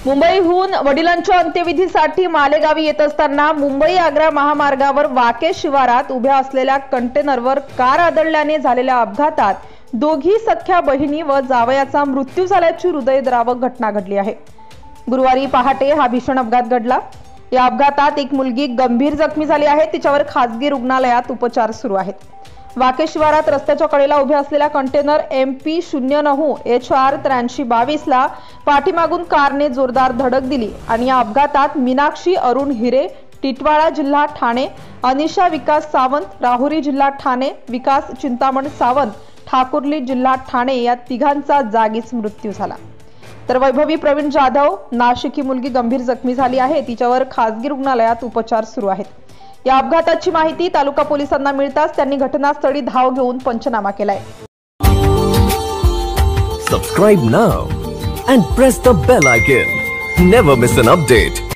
मुंबईहून वडिलांच्या अंत्यविधीसाठी मालेगावी येत असताना मुंबई आग्रा महामार्गावर वाके शिवारात उभ्या असलेल्या कंटेनरवर कार आदळल्याने झालेल्या अपघातात दोघी सख्या बहिणी व जावयाचा मृत्यू झाल्याची हृदयद्रावक घटना घडली आहे। गुरुवारी पहाटे हा भीषण अपघात घडला। या अपघातात एक मुलगी गंभीर जखमी झाली आहे। तिच्यावर खासगी रुग्णालयात उपचार सुरू आहेत। वाके शिवारात रस्त्याच्या कडेला उभे असलेल्या कंटेनर MP09HR 8322 ला पाठीमागून कारने जोरदार धडक दिली आणि या अपघातात मीनाक्षी अरुण हिरे, टिटवाळा जिल्हा ठाणे, अनिशा विकास सावंत, राहुरी जिल्हा ठाणे, विकास चिंतामण सावंत, ठाकुर्ली जिल्हा ठाणे या तिघांचा जागीच मृत्यू झाला। तर वैभवी प्रवीण जाधव नाशिक ही मुलगी गंभीर जखमी झाली आहे। तिच्यावर खासगी रुग्णालयात उपचार सुरू आहेत। या अपघाताची माहिती तालुका पोलिसांना मिळताच त्यांनी घटनास्थळी धाव घेऊन पंचनामा केलाय। Subscribe now and press the bell icon. Never miss an update.